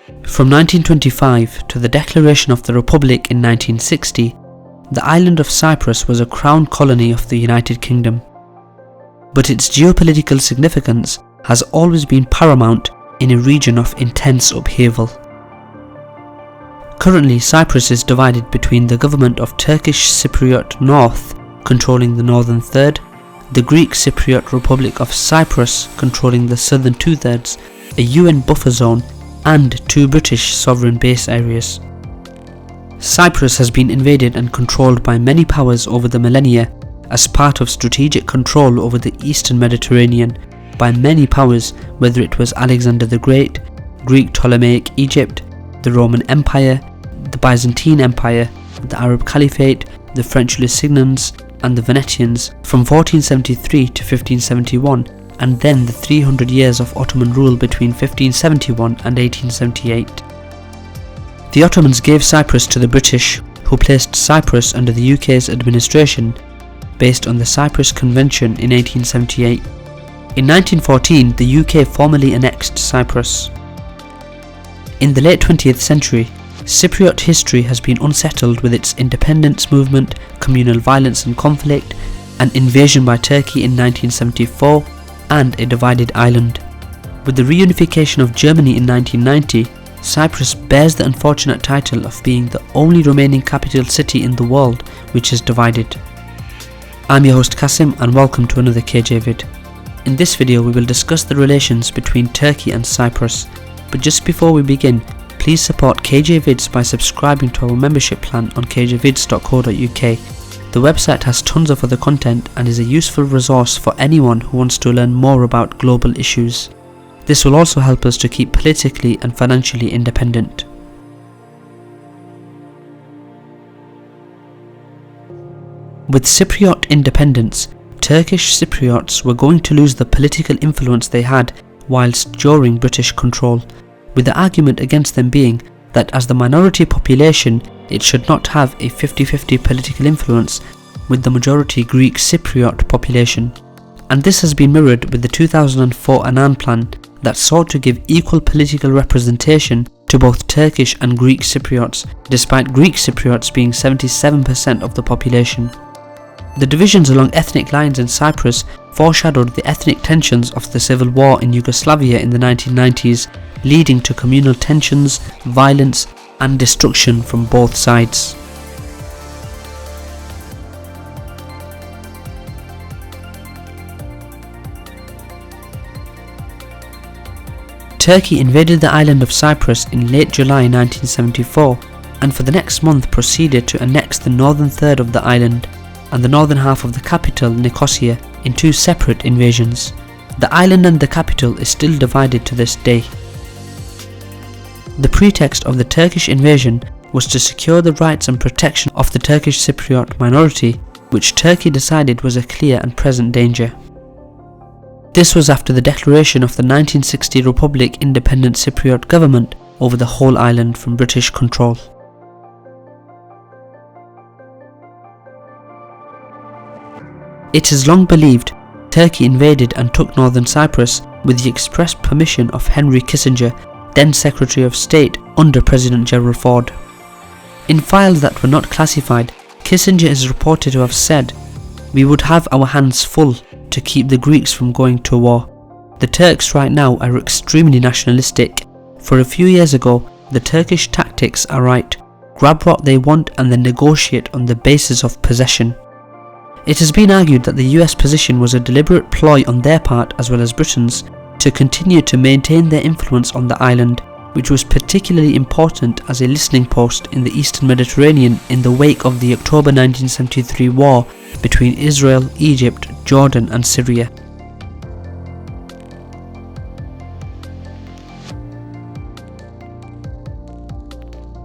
From 1925 to the declaration of the Republic in 1960, the island of Cyprus was a crown colony of the United Kingdom. But its geopolitical significance has always been paramount in a region of intense upheaval. Currently, Cyprus is divided between the government of Turkish Cypriot North, controlling the northern third, the Greek Cypriot Republic of Cyprus, controlling the southern two-thirds, a UN buffer zone, and 2 British sovereign base areas. Cyprus has been invaded and controlled by many powers over the millennia as part of strategic control over the eastern Mediterranean by many powers, whether it was Alexander the Great, Greek Ptolemaic Egypt, the Roman Empire, the Byzantine Empire, the Arab Caliphate, the French Lusignans, and the Venetians from 1473 to 1571, and then the 300 years of Ottoman rule between 1571 and 1878. The Ottomans gave Cyprus to the British, who placed Cyprus under the UK's administration based on the Cyprus Convention in 1878. In 1914, the UK formally annexed Cyprus. In the late 20th century, Cypriot history has been unsettled with its independence movement, communal violence and conflict, an invasion by Turkey in 1974, and a divided island. With the reunification of Germany in 1990, Cyprus bears the unfortunate title of being the only remaining capital city in the world which is divided. I'm your host Kasim, and welcome to another KJ vid. In this video we will discuss the relations between Turkey and Cyprus, but just before we begin, please support KJ Vids by subscribing to our membership plan on kjvids.co.uk. The website has tons of other content and is a useful resource for anyone who wants to learn more about global issues. This will also help us to keep politically and financially independent. With Cypriot independence, Turkish Cypriots were going to lose the political influence they had whilst during British control, with the argument against them being that as the minority population it should not have a 50-50 political influence with the majority Greek Cypriot population. And this has been mirrored with the 2004 Annan Plan that sought to give equal political representation to both Turkish and Greek Cypriots, despite Greek Cypriots being 77% of the population. The divisions along ethnic lines in Cyprus foreshadowed the ethnic tensions of the civil war in Yugoslavia in the 1990s, leading to communal tensions, violence, and destruction from both sides. Turkey invaded the island of Cyprus in late July 1974, and for the next month proceeded to annex the northern third of the island and the northern half of the capital Nicosia in 2 separate invasions. The island and the capital is still divided to this day. The pretext of the Turkish invasion was to secure the rights and protection of the Turkish Cypriot minority, which Turkey decided was a clear and present danger. This was after the declaration of the 1960 Republic Independent Cypriot government over the whole island from British control. It is long believed Turkey invaded and took northern Cyprus with the express permission of Henry Kissinger, then Secretary of State under President Gerald Ford. In files that were not classified, Kissinger is reported to have said, "We would have our hands full to keep the Greeks from going to war. The Turks right now are extremely nationalistic. For a few years ago, the Turkish tactics are right. Grab what they want and then negotiate on the basis of possession." It has been argued that the US position was a deliberate ploy on their part as well as Britain's to continue to maintain their influence on the island, which was particularly important as a listening post in the eastern Mediterranean in the wake of the October 1973 war between Israel, Egypt, Jordan and Syria.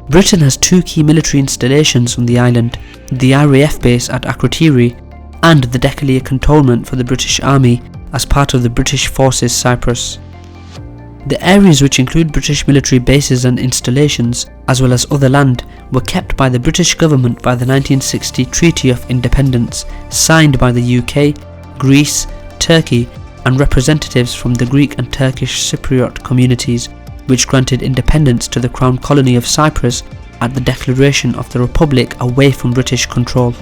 Britain has 2 key military installations on the island, the RAF base at Akrotiri and the Decalier cantonment for the British Army as part of the British Forces Cyprus. The areas, which include British military bases and installations, as well as other land, were kept by the British government by the 1960 Treaty of Independence, signed by the UK, Greece, Turkey and representatives from the Greek and Turkish Cypriot communities, which granted independence to the Crown Colony of Cyprus at the declaration of the Republic away from British control.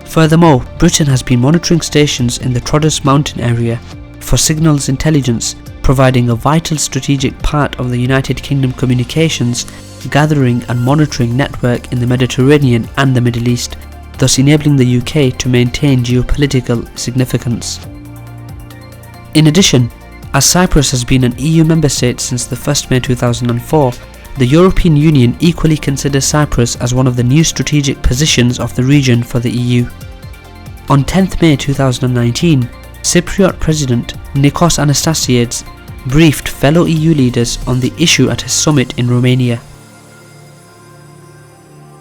Furthermore, Britain has been monitoring stations in the Troodos mountain area for signals intelligence, providing a vital strategic part of the United Kingdom communications, gathering and monitoring network in the Mediterranean and the Middle East, thus enabling the UK to maintain geopolitical significance. In addition, as Cyprus has been an EU member state since the 1st May 2004, the European Union equally considers Cyprus as one of the new strategic positions of the region for the EU. On 10th May 2019, Cypriot President Nikos Anastasiades briefed fellow EU leaders on the issue at a summit in Romania.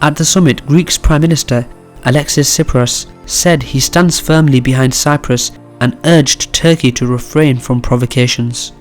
At the summit, Greece's Prime Minister Alexis Tsipras said he stands firmly behind Cyprus and urged Turkey to refrain from provocations.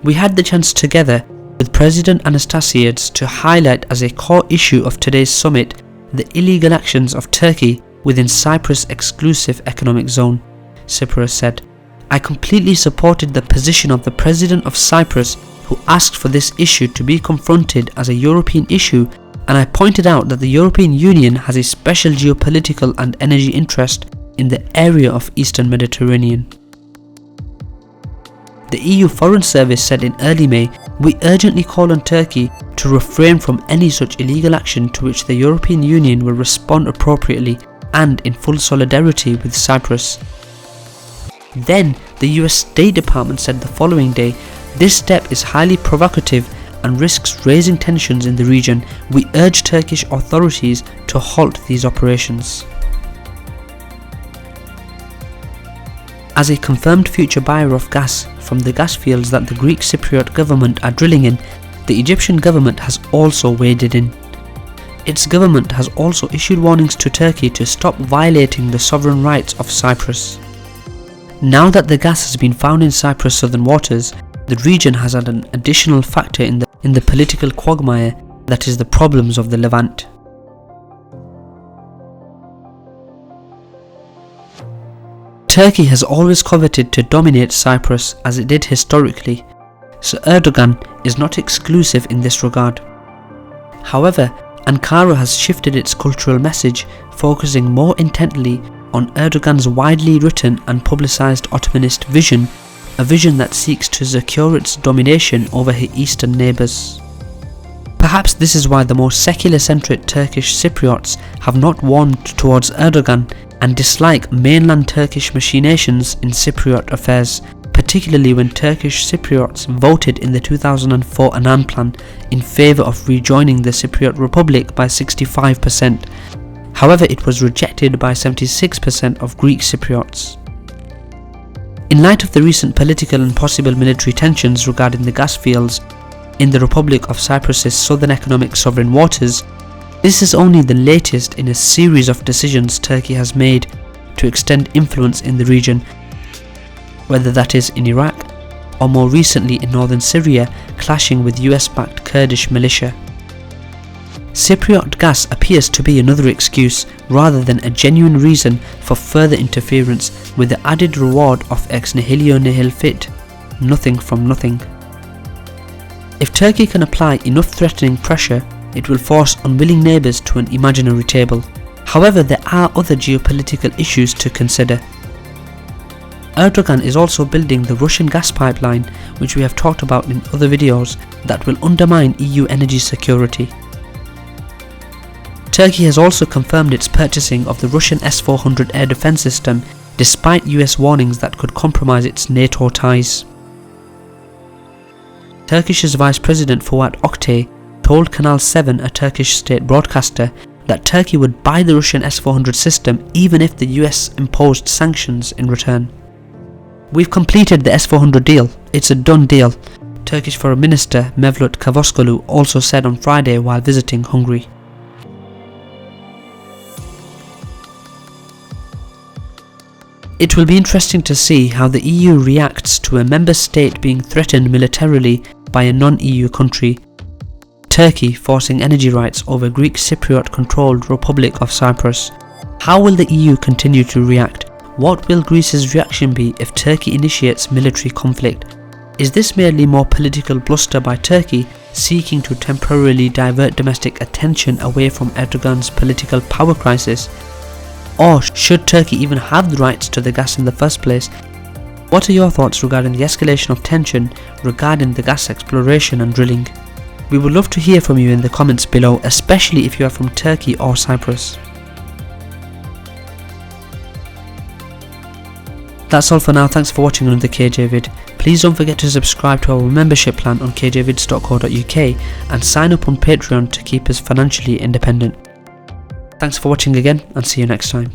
We had the chance together with President Anastasiades to highlight as a core issue of today's summit the illegal actions of Turkey within Cyprus' exclusive economic zone, Tsipras said. I completely supported the position of the President of Cyprus, who asked for this issue to be confronted as a European issue, and I pointed out that the European Union has a special geopolitical and energy interest in the area of Eastern Mediterranean. The EU Foreign Service said in early May, we urgently call on Turkey to refrain from any such illegal action to which the European Union will respond appropriately and in full solidarity with Cyprus. Then, the US State Department said the following day, this step is highly provocative and risks raising tensions in the region. We urge Turkish authorities to halt these operations. As a confirmed future buyer of gas from the gas fields that the Greek Cypriot government are drilling in, the Egyptian government has also waded in. Its government has also issued warnings to Turkey to stop violating the sovereign rights of Cyprus. Now that the gas has been found in Cyprus' southern waters, the region has had an additional factor in the political quagmire that is the problems of the Levant. Turkey has always coveted to dominate Cyprus as it did historically, so Erdogan is not exclusive in this regard. However, Ankara has shifted its cultural message, focusing more intently on Erdogan's widely written and publicised Ottomanist vision, a vision that seeks to secure its domination over her eastern neighbours. Perhaps this is why the more secular-centric Turkish Cypriots have not warmed towards Erdogan and dislike mainland Turkish machinations in Cypriot affairs, particularly when Turkish Cypriots voted in the 2004 Annan Plan in favour of rejoining the Cypriot Republic by 65%. However, it was rejected by 76% of Greek Cypriots. In light of the recent political and possible military tensions regarding the gas fields in the Republic of Cyprus's southern economic sovereign waters, this is only the latest in a series of decisions Turkey has made to extend influence in the region, whether that is in Iraq or more recently in northern Syria, clashing with US-backed Kurdish militia. Cypriot gas appears to be another excuse rather than a genuine reason for further interference, with the added reward of ex nihilo nihil fit, nothing from nothing. If Turkey can apply enough threatening pressure, it will force unwilling neighbours to an imaginary table. However, there are other geopolitical issues to consider. Erdogan is also building the Russian gas pipeline, which we have talked about in other videos, that will undermine EU energy security. Turkey has also confirmed its purchasing of the Russian S-400 air defence system, despite US warnings that could compromise its NATO ties. Turkish's Vice President Fuat Oktay told Kanal 7, a Turkish state broadcaster, that Turkey would buy the Russian S-400 system even if the US imposed sanctions in return. We've completed the S-400 deal, it's a done deal, Turkish Foreign Minister Mevlut Cavusoglu also said on Friday while visiting Hungary. It will be interesting to see how the EU reacts to a member state being threatened militarily by a non-EU country, Turkey forcing energy rights over Greek Cypriot-controlled Republic of Cyprus. How will the EU continue to react? What will Greece's reaction be if Turkey initiates military conflict? Is this merely more political bluster by Turkey, seeking to temporarily divert domestic attention away from Erdogan's political power crisis? Or should Turkey even have the rights to the gas in the first place? What are your thoughts regarding the escalation of tension regarding the gas exploration and drilling? We would love to hear from you in the comments below, especially if you are from Turkey or Cyprus. That's all for now. Thanks for watching another KJ vid. Please don't forget to subscribe to our membership plan on kjvids.co.uk and sign up on Patreon to keep us financially independent. Thanks for watching again, and see you next time.